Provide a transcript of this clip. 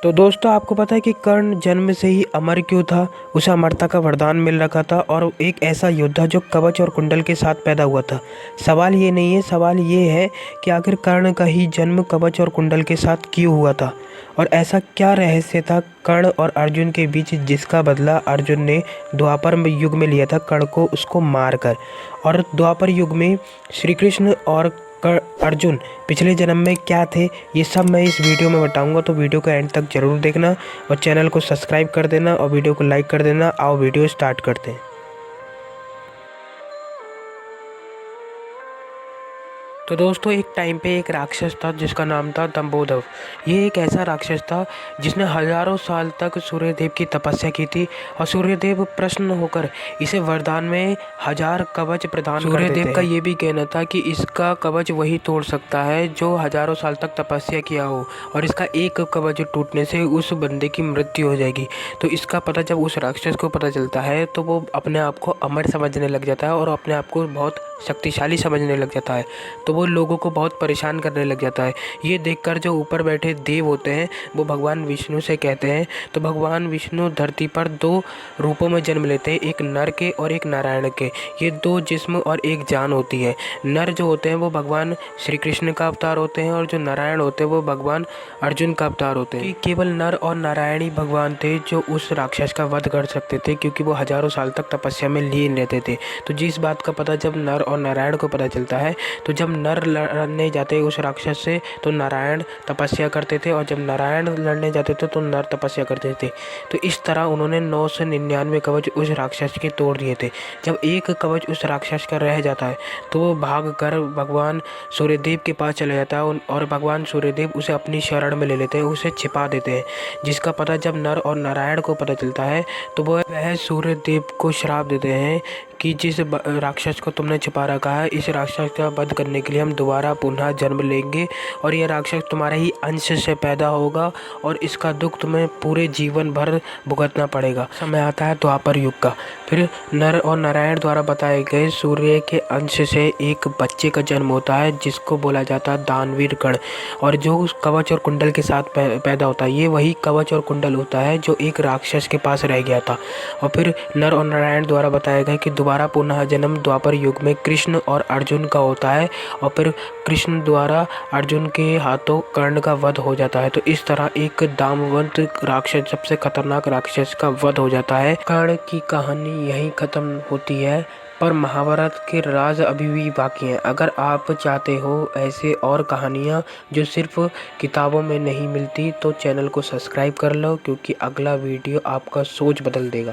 तो दोस्तों आपको पता है कि कर्ण जन्म से ही अमर क्यों था। उसे अमरता का वरदान मिल रखा था और एक ऐसा योद्धा जो कवच और कुंडल के साथ पैदा हुआ था। सवाल ये नहीं है, सवाल ये है कि आखिर कर्ण का ही जन्म कवच और कुंडल के साथ क्यों हुआ था और ऐसा क्या रहस्य था कर्ण और अर्जुन के बीच जिसका बदला अर्जुन ने द्वापर युग में लिया था कर्ण को उसको मारकर। और द्वापर युग में श्री कृष्ण और अर्जुन पिछले जन्म में क्या थे, ये सब मैं इस वीडियो में बताऊंगा। तो वीडियो को एंड तक जरूर देखना और चैनल को सब्सक्राइब कर देना और वीडियो को लाइक कर देना। आओ वीडियो स्टार्ट करते हैं। तो दोस्तों एक टाइम पे एक राक्षस था जिसका नाम था दंबोदर। ये एक ऐसा राक्षस था जिसने हजारों साल तक सूर्यदेव की तपस्या की थी और सूर्यदेव प्रसन्न होकर इसे वरदान में 1000 कवच प्रदान कर देते हैं। सूर्यदेव का ये भी कहना था कि इसका कवच वही तोड़ सकता है जो हजारों साल तक तपस्या किया हो और इसका एक कवच टूटने से उस बंदे की मृत्यु हो जाएगी। तो इसका पता जब उस राक्षस को पता चलता है तो वो अपने आप को अमर समझने लग जाता है और अपने आप को बहुत शक्तिशाली समझने लग जाता है। तो वो लोगों को बहुत परेशान करने लग जाता है। ये देखकर जो ऊपर बैठे देव होते हैं वो भगवान विष्णु से कहते हैं। तो भगवान विष्णु धरती पर 2 रूपों में जन्म लेते हैं, एक नर के और एक नारायण के। ये 2 जिस्म और एक जान होती है। नर जो होते हैं वो भगवान श्री कृष्ण का अवतार होते हैं और जो नारायण होते हैं वो भगवान अर्जुन का अवतार होते हैं। केवल नर और नारायण ही भगवान थे जो उस राक्षस का वध कर सकते थे, क्योंकि वो हजारों साल तक तपस्या में लीन रहते थे। तो जिस बात का पता जब नर और नारायण को पता चलता है, तो जब नर लड़ने जाते उस राक्षस से तो नारायण तपस्या करते थे और जब नारायण लड़ने जाते थे तो नर तपस्या करते थे। तो इस तरह उन्होंने 999 कवच उस राक्षस के तोड़ दिए थे। जब एक कवच उस राक्षस का रह जाता है तो वो भाग कर भगवान सूर्यदेव के पास चले जाता है और भगवान सूर्यदेव उसे अपनी शरण में ले लेते हैं, उसे छिपा देते हैं। जिसका पता जब नर और नारायण को पता चलता है तो वह सूर्यदेव को श्राप देते हैं कि जिस राक्षस को तुमने छिपा रखा है, इस राक्षस का वध करने के लिए हम दोबारा पुनः जन्म लेंगे और यह राक्षस तुम्हारे ही अंश से पैदा होगा और इसका दुख तुम्हें पूरे जीवन भर भुगतना पड़ेगा। समय आता है द्वापर युग का। फिर नर और नारायण द्वारा बताए गए सूर्य के अंश से एक बच्चे का जन्म होता है जिसको बोला जाता है दानवीर गण, और जो कवच और कुंडल के साथ पैदा होता है। ये वही कवच और कुंडल होता है जो एक राक्षस के पास रह गया था। और फिर नर और नारायण द्वारा बताया गया कि दोबारा पुनः जन्म द्वापर युग में कृष्ण और अर्जुन का होता है और फिर कृष्ण द्वारा अर्जुन के हाथों कर्ण का वध हो जाता है। तो इस तरह एक दामवंत राक्षस, सबसे खतरनाक राक्षस का वध हो जाता है। कर्ण की कहानी यहीं खत्म होती है, पर महाभारत के राज अभी भी बाकी हैं। अगर आप चाहते हो ऐसे और कहानियाँ जो सिर्फ किताबों में नहीं मिलती तो चैनल को सब्सक्राइब कर लो, क्योंकि अगला वीडियो आपका सोच बदल देगा।